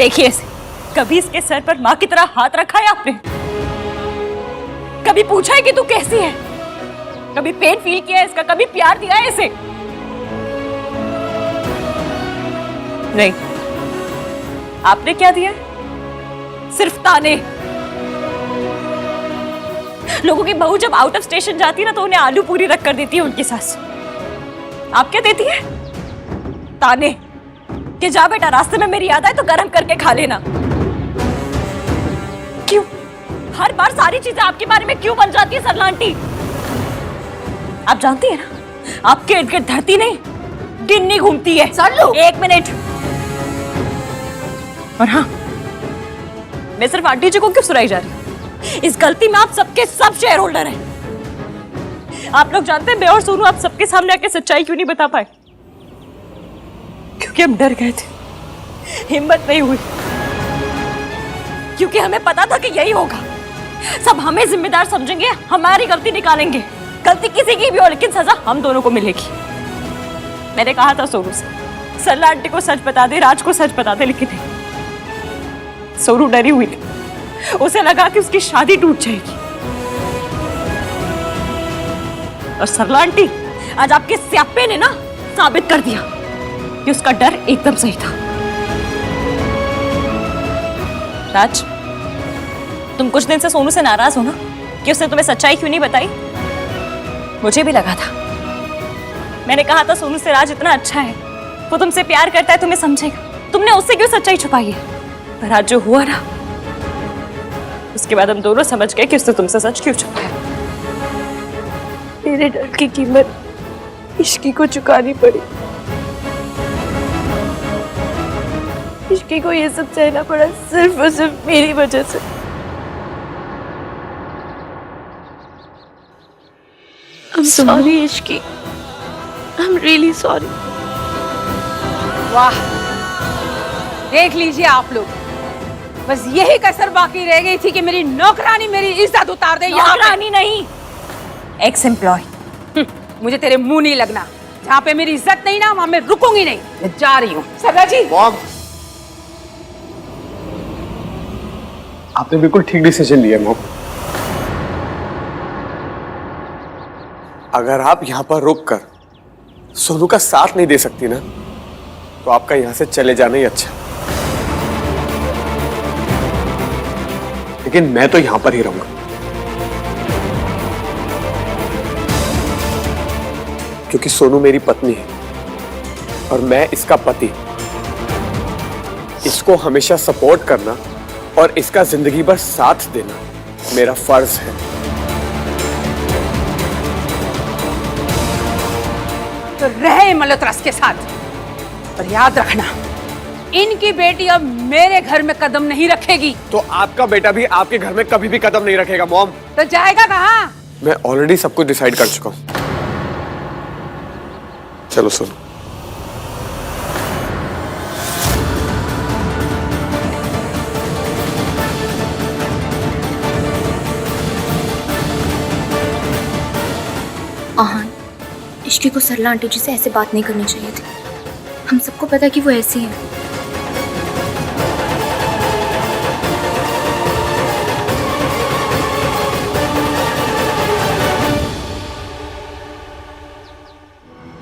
देखिए इसे, कभी इसके सर पर माँ की तरह हाथ रखा है आपने? कभी पूछा है कि तू कैसी है? कभी पेन फील किया है इसका? कभी प्यार दिया है इसे? नहीं। आपने क्या दिया? सिर्फ ताने। लोगों की बहू जब आउट ऑफ स्टेशन जाती है ना तो उन्हें आलू पूरी रख कर देती है उनकी सास। आप क्या देती है? ताने कि जा बेटा, रास्ते में मेरी याद आए तो गरम करके खा लेना। क्यों हर बार सारी चीजें आपके बारे में क्यों बन जाती है सरला आंटी? आप जानती है ना, आपके इर्द गिर्द धरती नहीं गिन्नी घूमती है। सरलू, 1 मिनट। और हाँ, मैं सिर्फ आंटी जी को क्यों सुनाई जा रही? इस गलती में आप सबके सब शेयर होल्डर हैं। आप लोग जानते हैं मैं और सोनू आप सबके सामने आके सच्चाई क्यों नहीं बता पाए? क्योंकि हम डर गए थे, हिम्मत नहीं हुई। क्योंकि हमें पता था कि यही होगा, सब हमें जिम्मेदार समझेंगे, हमारी गलती निकालेंगे। गलती किसी की भी हो लेकिन सजा हम दोनों को मिलेगी। मैंने कहा था सोनू से, सरला आंटी को सच बता दे, राज को सच बता दे, लेकिन नहीं। सोनू डरी हुई थी, उसे लगा कि उसकी शादी टूट जाएगी। और सरला आंटी आज आपके स्यापे ने ना साबित कर दिया कि उसका डर एकदम सही था। राज, तुम कुछ दिन से सोनू से नाराज हो ना कि उसने तुम्हें सच्चाई क्यों नहीं बताई? मुझे भी लगा था। मैंने कहा था सोनू से, राज इतना अच्छा है, वो तुमसे प्यार करता है, तुम्हें समझेगा। तुमने उससे क्यों सच्चाई छुपाई है? पर आज जो हुआ ना, उसके बाद हम दोनों समझ गए कि उसने तुमसे सच क्यों छुपाया। मेरे डर की कीमत इश्की को चुकानी पड़ी। इश्की को ये सब सहना पड़ा सिर्फ और सिर्फ मेरी वजह से। I'm sorry Ishki, I'm really sorry। वाह, देख लीजिए आप लोग, बस यही कसर बाकी रह गई थी कि मेरी नौकरानी मेरी इज्जत उतार दे। नौकरानी नहीं, एक्स एम्प्लॉय। मुझे तेरे मुंह नहीं लगना। जहाँ पे मेरी इज्जत नहीं ना वहाँ मैं रुकूंगी नहीं। मैं जा रही हूँ। सरला जी, मॉम, आपने बिल्कुल ठीक डिसीजन लिया मॉम। अगर आप यहाँ पर रुक कर सोनू का साथ नहीं दे सकती ना, तो आपका यहाँ से चले जाना ही अच्छा। लेकिन मैं तो यहाँ पर ही रहूंगा, क्योंकि सोनू मेरी पत्नी है और मैं इसका पति। इसको हमेशा सपोर्ट करना और इसका जिंदगी भर साथ देना मेरा फर्ज है। तो रहे मल्होत्रा के साथ, पर याद रखना इनकी बेटी अब मेरे घर में कदम नहीं रखेगी। तो आपका बेटा भी आपके घर में कभी भी कदम नहीं रखेगा मॉम। तो जाएगा कहाँ? मैं ऑलरेडी सब कुछ डिसाइड कर चुका हूं। चलो सुनो, आहान, इश्की को सरला आंटी जी से ऐसे बात नहीं करनी चाहिए थी। हम सबको पता है कि वो ऐसी है।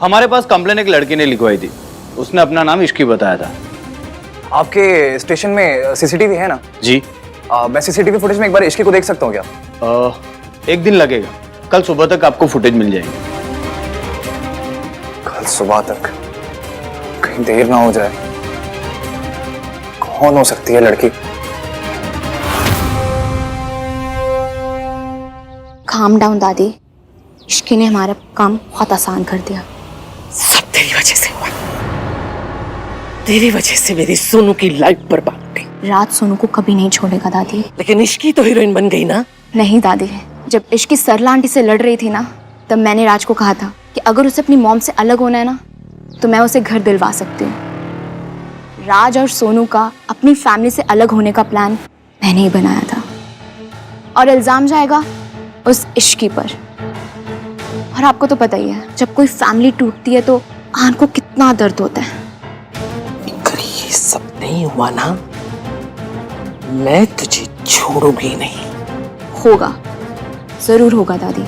हमारे पास कंप्लेन एक लड़की ने लिखवाई थी, उसने अपना नाम इश्की बताया था। आपके स्टेशन में सीसीटीवी है ना? जी। मैं सीसीटीवी फुटेज में एक बार इश्की को देख सकता हूँ क्या? एक दिन लगेगा, कल सुबह तक आपको फुटेज मिल जाएगी। कल सुबह तक? कहीं देर ना हो जाए। कौन हो सकती है लड़की? काम डाउन दादी, इश्की ने हमारा काम बहुत आसान कर दिया। सब तेरी वजह से हुआ। तेरी वजह से मेरी सोनू की लाइफ बर्बाद हुई। राज सोनू को कभी नहीं छोड़ेगा दादी। लेकिन इश्की तो हीरोइन बन गई ना। नहीं दादी, जब इश्की सरला आंटी से लड़ रही थी ना, तब मैंने राज को कहा था कि अगर उसे अपनी मॉम से अलग होना है ना, तो मैं उसे घर दिलवा सकती हूँ। राज और सोनू का अपनी फैमिली से अलग होने का प्लान मैंने ही बनाया था, और इल्जाम जाएगा उस इश्की पर। और आपको तो पता ही है, जब कोई फैमिली टूटती है तो आन को कितना दर्द होता है। अगर ये सब नहीं हुआ ना, मैं तुझे छोड़ूंगी नहीं। होगा, जरूर होगा दादी।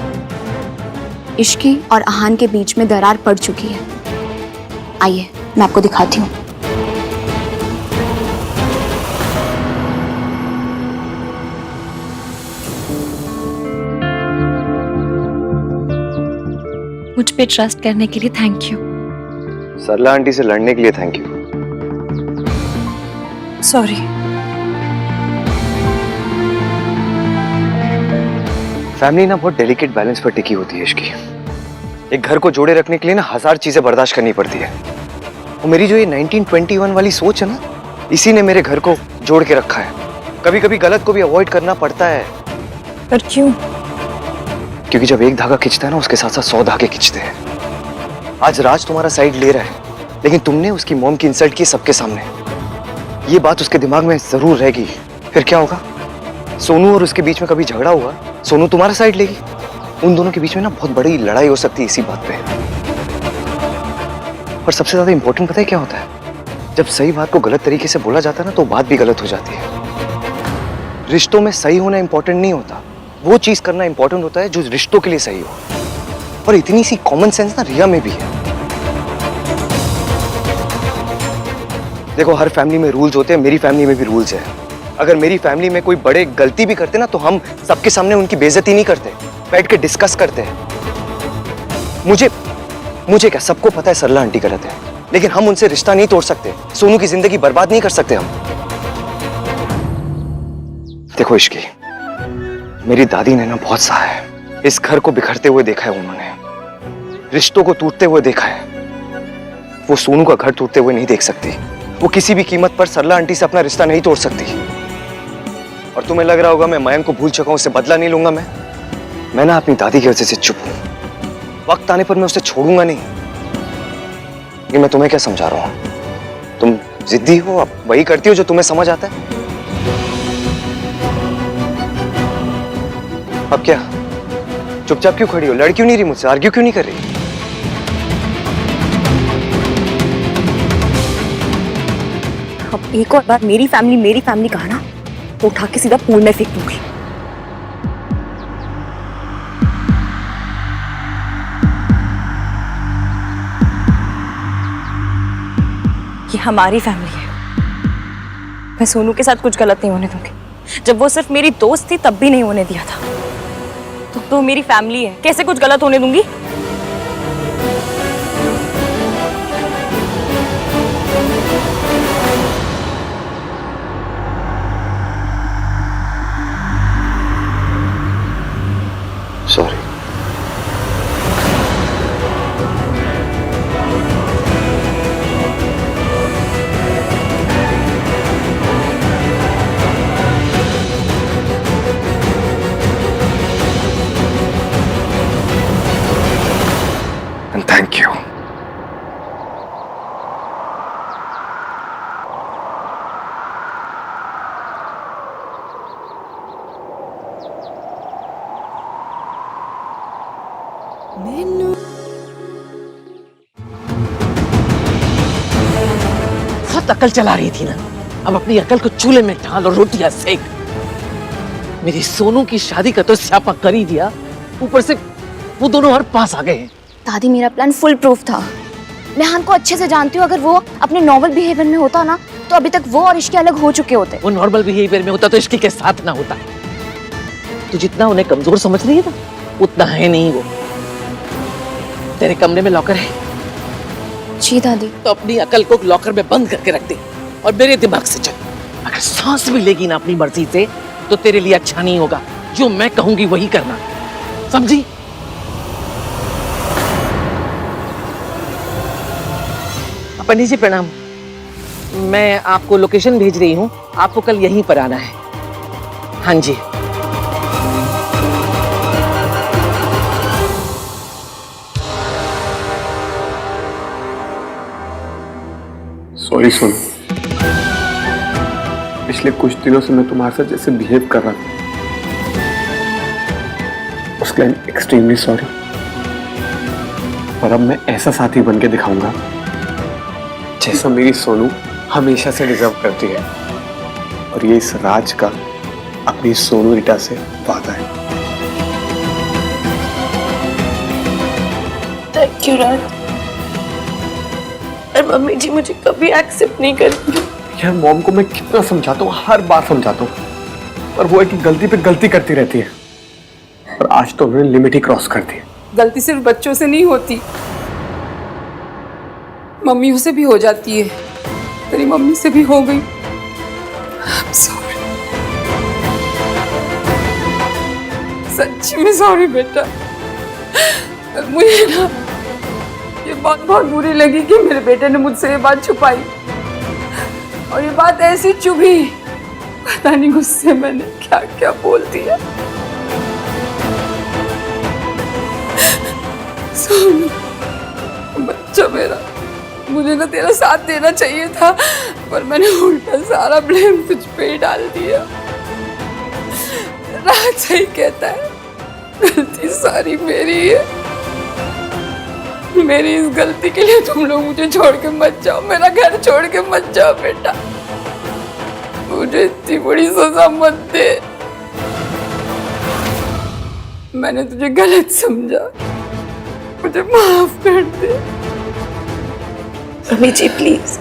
इश्की और आहान के बीच में दरार पड़ चुकी है। आइए मैं आपको दिखाती हूँ। मुझ पे ट्रस्ट करने के लिए थैंक यू। सरला आंटी से लड़ने के लिए थैंक यू। सॉरी। फैमिली ना बहुत डेलिकेट बैलेंस पर टिकी होती है इसकी। एक घर को जोड़े रखने के लिए ना 1000 चीजें बर्दाश्त करनी पड़ती है। और मेरी जो ये 1921 वाली सोच है ना, इसी ने मेरे घर को जोड़ के रखा है। कभी कभी गलत को भी अवॉइड करना पड़ता है। पर क्यों? क्योंकि जब एक धागा खींचता है ना, उसके साथ साथ 100 धागे खींचते हैं। आज राज तुम्हारा साइड ले रहा है, लेकिन तुमने उसकी मॉम की इंसल्ट की सबके सामने। ये बात उसके दिमाग में जरूर रहेगी। फिर क्या होगा? सोनू और उसके बीच में कभी झगड़ा हुआ, सोनू तुम्हारा साइड लेगी। उन दोनों के बीच में ना बहुत बड़ी लड़ाई हो सकती है इसी बात पे। और सबसे ज्यादा इंपॉर्टेंट पता है क्या होता है? जब सही बात को गलत तरीके से बोला जाता है ना, तो बात भी गलत हो जाती है। रिश्तों में सही होना इंपॉर्टेंट नहीं होता, वो चीज करना इंपॉर्टेंट होता है जो रिश्तों के लिए सही हो। और इतनी सी कॉमन सेंस ना रिया में भी है। देखो, हर फैमिली में रूल्स होते हैं, मेरी फैमिली में भी रूल्स है। अगर मेरी फैमिली में कोई बड़े गलती भी करते ना, तो हम सबके सामने उनकी बेइज्जती नहीं करते, बैठ के डिस्कस करते हैं। मुझे क्या, सबको पता है सरला आंटी गलत है, लेकिन हम उनसे रिश्ता नहीं तोड़ सकते। सोनू की जिंदगी बर्बाद नहीं कर सकते हम। देखो इश्की, मेरी दादी ने ना बहुत सहा है। इस घर को बिखरते हुए देखा है उन्होंने, रिश्तों को टूटते हुए देखा है। वो सोनू का घर टूटते हुए नहीं देख सकती। वो किसी भी कीमत पर सरला आंटी से अपना रिश्ता नहीं तोड़ सकती। और तुम्हें लग रहा होगा मैं मयंक को भूल चुका हूं, उससे बदला नहीं लूंगा। मैं ना अपनी दादी की वजह से चुप हूं। वक्त आने पर मैं उसे छोड़ूंगा नहीं। लेकिन मैं तुम्हें क्या समझा रहा हूं? तुम जिद्दी हो, अब वही करती हो जो तुम्हें समझ आता है। अब क्या चुपचाप क्यों खड़ी हो? लड़ क्यों नहीं रही मुझसे? आर्ग्यू क्यों नहीं कर रही? अब एक और बार मेरी फैमिली कहा ना, तो उठा के सीधा पूल में फेंक दूंगी। ये हमारी फैमिली है। मैं सोनू के साथ कुछ गलत नहीं होने दूंगी। जब वो सिर्फ मेरी दोस्त थी तब भी नहीं होने दिया था। तो मेरी फैमिली है, कैसे कुछ गलत होने दूंगी? सॉरी। And thank you. बहुत अकल चला रही थी ना, अब अपनी अकल को चूल्हे में डाल और रोटियां सेक। मेरी सोनू की शादी का तो स्यापा कर ही दिया, ऊपर से वो दोनों हर पास आ गए हैं। दादी मेरा प्लान फुल प्रूफ था। मैं आहान को अच्छे से जानती हूँ। अगर वो अपने नॉर्मल बिहेवियर में होता ना, तो अभी तक वो और इश्की अलग हो चुके होते। वो नॉर्मल बिहेवियर में होता तो इश्की के साथ ना होता। तो जितना उन्हें कमजोर समझ रही है ना, उतना है नहीं वो। तेरे कमरे में लॉकर है? जी दादी। तो अपनी अकल को लॉकर में बंद करके रख दे और मेरे दिमाग से चल। अगर सांस भी लेगी ना अपनी मर्जी से, तो तेरे लिए अच्छा नहीं होगा। जो मैं कहूंगी वही करना, समझी? पंडित जी प्रणाम। मैं आपको लोकेशन भेज रही हूँ, आपको कल यहीं पर आना है। हाँ जी। सॉरी सोनू, पिछले कुछ दिनों से मैं तुम्हारे साथ जैसे बिहेव कर रहा था, उसके लिए एक्सट्रीमली सॉरी। पर अब मैं ऐसा साथी बन के दिखाऊंगा जैसा मेरी सोनू हमेशा से डिजर्व करती है। और ये इस राज का अपनी सोनू रीटा से वादा है। थैंक यू राज। और मम्मी जी मुझे कभी एक्सेप्ट नहीं करेंगी। यार मॉम को मैं कितना समझाता हूँ, हर बार समझाता हूँ, पर वो है कि गलती पे गलती करती रहती है। और आज तो उन्होंने लिमिट ही क्रॉस कर दी। गलती सिर्फ बच्चों से नहीं होती, मम्मियों से भी हो जाती है। तेरी मम्मी से भी हो गई। I'm sorry. सच्ची में सॉरी बेटा। मुझे ना ये बात बहुत बुरी लगी कि मेरे बेटे ने मुझसे ये बात छुपाई, और ये बात ऐसी चुभी, पता नहीं गुस्से मैंने क्या क्या बोल दिया। सोनू बच्चा मेरा, मुझे ना तेरा साथ देना चाहिए था, पर मैंने उल्टा सारा ब्लेम तुझ पे ही डाल दिया। राज सही कहता है, गलती सारी मेरी है। मेरी इस गलती के लिए तुम लोग मुझे छोड़ के मत जाओ, मेरा घर छोड़ के मत जाओ बेटा। मुझे इतनी बड़ी सजा मत दे। मैंने तुझे गलत समझा, मुझे माफ कर दे। मम्मी जी प्लीज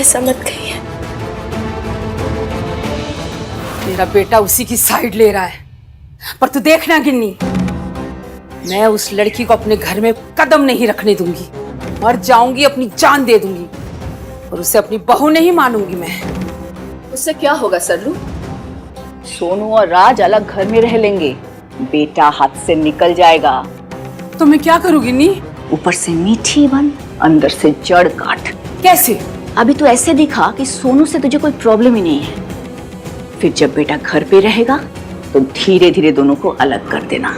ऐसा मत कहिए। मेरा बेटा उसी की साइड ले रहा है, पर तू देखना गिन्नी, मैं उस लड़की को अपने घर में कदम नहीं रखने दूंगी। मर जाऊंगी, अपनी जान दे दूंगी, और उसे अपनी बहू नहीं मानूंगी मैं। उससे क्या होगा सरलू? सोनू और राज अलग घर में रह लेंगे, बेटा हाथ से निकल जाएगा। तो मैं क्या करूँ गिन्नी? ऊपर से मीठी बन, अंदर से जड़ काट। कैसे? अभी तो ऐसे दिखा कि सोनू से तुझे कोई प्रॉब्लम ही नहीं है, फिर जब बेटा घर पे रहेगा तो धीरे धीरे दोनों को अलग कर देना।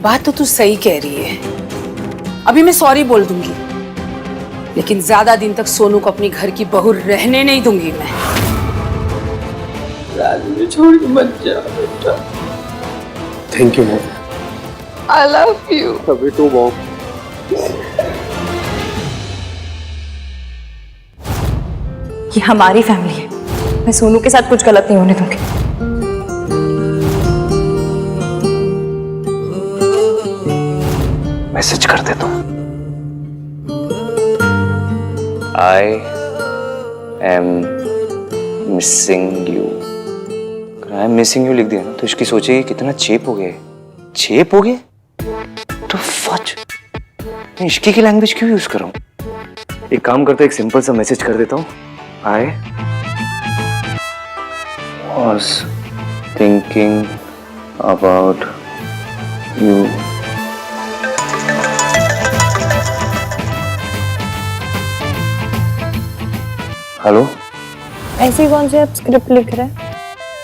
बात तो तू सही कह रही है। अभी मैं सॉरी बोल दूंगी, लेकिन ज्यादा दिन तक सोनू को अपनी घर की बहू रहने नहीं दूंगी मैं। राज मुझे छोड़ के मत जा बेटा। Thank you mom. I love you. Love you too mom. ये हमारी फैमिली है, मैं सोनू के साथ कुछ गलत नहीं होने दूंगी। मैसेज कर दे तो। I am missing you. I am missing you लिख दिया ना तो इसकी सोचेगी कितना चेप हो गया है। चेप हो गया तो फच, मैं इश्की की लैंग्वेज क्यों यूज कर रहा हूँ? एक काम करते, एक सिंपल सा मैसेज कर देता हूँ। I was thinking about you. Hello. ऐसी कौन सी आप स्क्रिप्ट लिख रहे हैं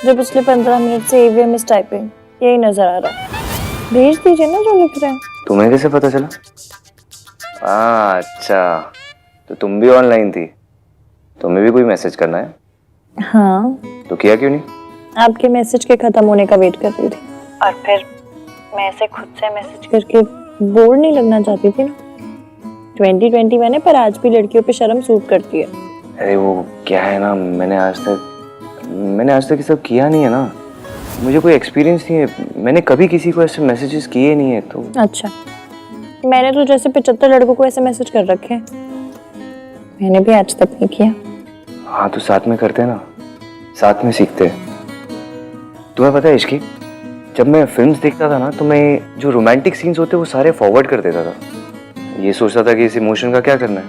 जो पिछले 15 मिनट से AVM इज टाइपिंग यही नजर आ रहा है? भेज दीजिए ना जो लिख रहे हैं। तुम्हें कैसे पता चला? अच्छा, तो तुम भी ऑनलाइन थी, तुम्हें भी कोई मैसेज करना है? हाँ। तो किया क्यों नहीं? आपके मैसेज के खत्म होने का वेट कर रही थी, और फिर मैं ऐसे खुद से मैसेज करके बोर नहीं लगना चाहती थी ना। 2020 मैंने, पर आज भी लड़कियों पे शर्म सूट करती है। अरे वो क्या है ना, मैंने आज तक ये सब किया नहीं है ना, मुझे कोई एक्सपीरियंस नहीं है, मैंने कभी किसी को ऐसे मैसेजेस किए नहीं है। तो अच्छा, मैंने तो जैसे 75 लड़कों को ऐसे मैसेज कर रखे हैं, मैंने भी आज तक नहीं किया। हाँ तो साथ में करते हैं ना, साथ में सीखते हैं। तुम्हें पता है इश्की, जब मैं फिल्म्स देखता था ना तो मैं जो रोमांटिक सीन्स होते वो सारे फॉरवर्ड कर देता था। ये सोचता था कि इस इमोशन का क्या करना है,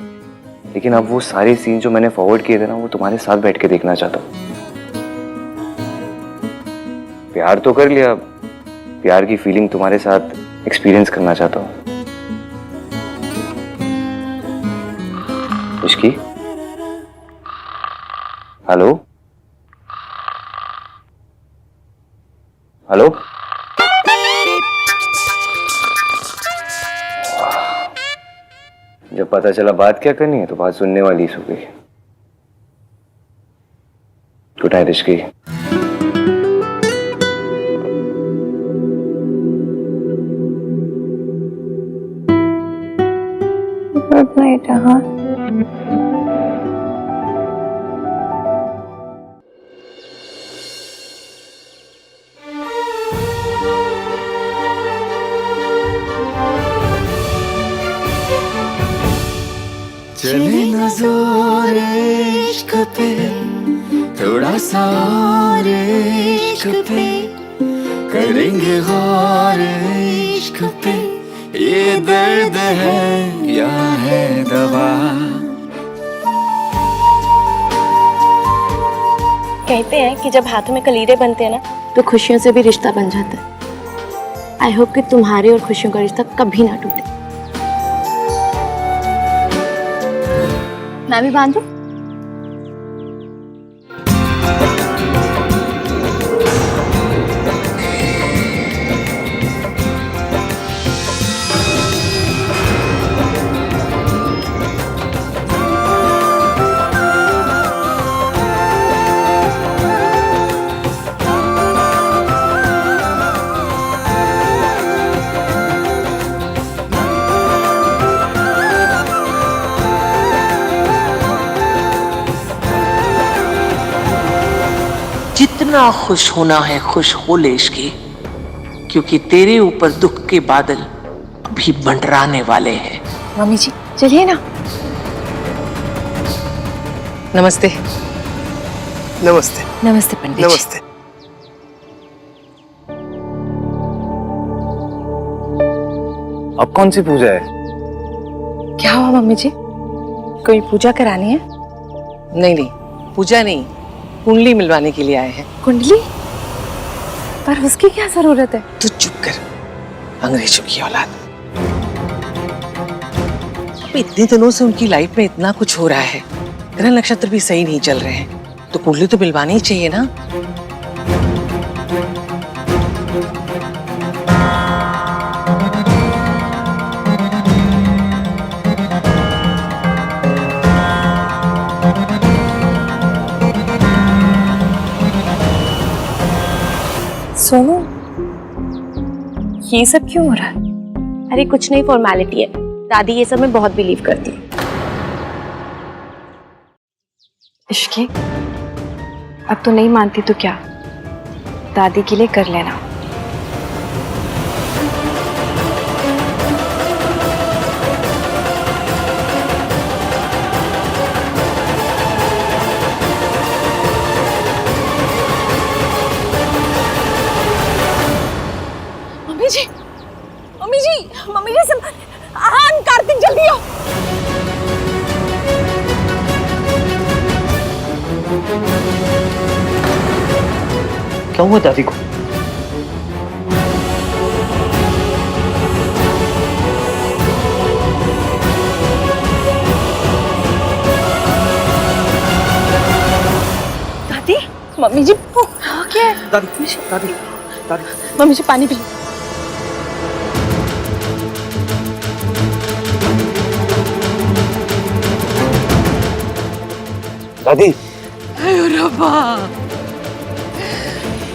लेकिन अब वो सारे सीन जो मैंने फॉरवर्ड किए थे ना वो तुम्हारे साथ बैठ के देखना चाहता हूँ। प्यार तो कर लिया, प्यार की फीलिंग तुम्हारे साथ एक्सपीरियंस करना चाहता हूँ। Ishki, hello hello. जब पता चला बात क्या करनी है तो बात सुनने वाली सो गई। Good night Ishki. Good night. हाँ चले न जोर इश्क पे, थोड़ा सा और इश्क पे, करेंगे गौर इश्क पे, ये दर्द है या है दवा। कहते हैं कि जब हाथों में कलीरे बनते हैं ना, तो खुशियों से भी रिश्ता बन जाता है। आई होप कि तुम्हारे और खुशियों का रिश्ता कभी ना टूटे। मैं भी बांधूं? जितना खुश होना है खुश हो ले इश्की, क्योंकि तेरे ऊपर दुख के बादल अभी मंडराने वाले हैं। मम्मी जी चलिए ना। नमस्ते। नमस्ते। नमस्ते पंडित जी। नमस्ते। अब कौन सी पूजा है? क्या हुआ मम्मी जी, कोई पूजा करानी है? नहीं नहीं, पूजा नहीं, कुंडली मिलवाने के लिए आए हैं। कुंडली? पर उसकी क्या जरूरत है? तू चुप कर, अंग्रेजों की औलाद। अब इतने दिनों से उनकी लाइफ में इतना कुछ हो रहा है, ग्रह नक्षत्र भी सही नहीं चल रहे हैं, तो कुंडली तो मिलवानी ही चाहिए ना। सोनू, ये सब क्यों हो रहा है? अरे कुछ नहीं, फॉर्मेलिटी है। दादी ये सब में बहुत बिलीव करती है। इश्की, अब तो नहीं मानती तो क्या, दादी के लिए कर लेना। मम्मी जी, मम्मी जी, मम्मी जी संभाल। हाँ कार्तिक जल्दी आओ। क्या हुआ दादी को? दादी, मम्मी जी क्या है? दादी, दादी, दादी। मम्मी जी पानी पी। दादी, अरे रब्बा,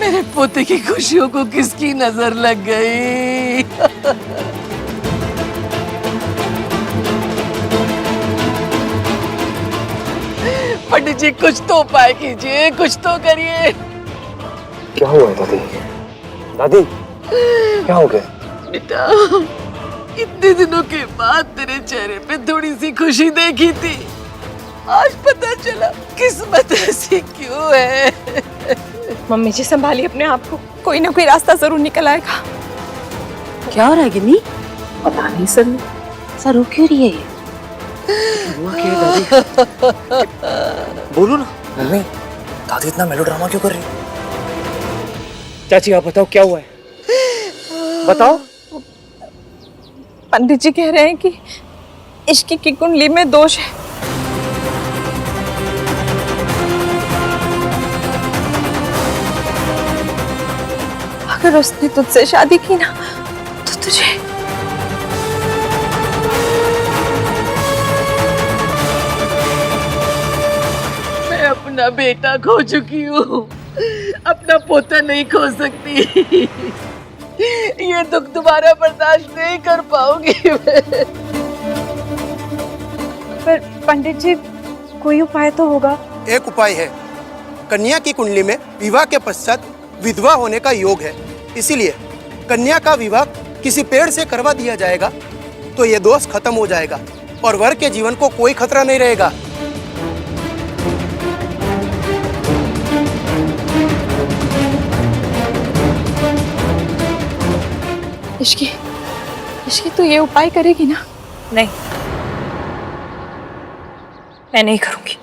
मेरे पोते की खुशियों को किसकी नजर लग गई? पंडित जी कुछ तो उपाय कीजिए, कुछ तो करिए। क्या हुआ है दादी? दादी, क्या हो गया? बेटा, इतने दिनों के बाद तेरे चेहरे पे थोड़ी सी खुशी देखी थी, आज पता चला किस्मत ऐसी क्यों है। मम्मी जी संभालिए अपने आप को, कोई ना कोई रास्ता जरूर निकल आएगा। क्या हो रहा है गिन्नी? पता नहीं सर, सर रो क्यों रही है ये? हुआ क्या है दादी? बोलो ना। मम्मी, दादी इतना मेलोड्रामा क्यों कर रही है? चाची आप बताओ क्या हुआ है? बताओ। पंडित जी कह रहे हैं कि इश्क की कुंडली में दोष है। अगर उसने तुझसे शादी की ना, तो तुझे मैं अपना बेटा खो चुकी हूँ, अपना पोता नहीं खो सकती। ये दुख दोबारा बर्दाश्त नहीं कर पाऊंगी मैं। पर पंडित जी कोई उपाय तो होगा। एक उपाय है, कन्या की कुंडली में विवाह के पश्चात विधवा होने का योग है, इसीलिए कन्या का विवाह किसी पेड़ से करवा दिया जाएगा तो ये दोष खत्म हो जाएगा। और वर के जीवन को कोई खतरा नहीं रहेगा। इश्की तू ये उपाय करेगी ना? नहीं, मैं नहीं करूंगी।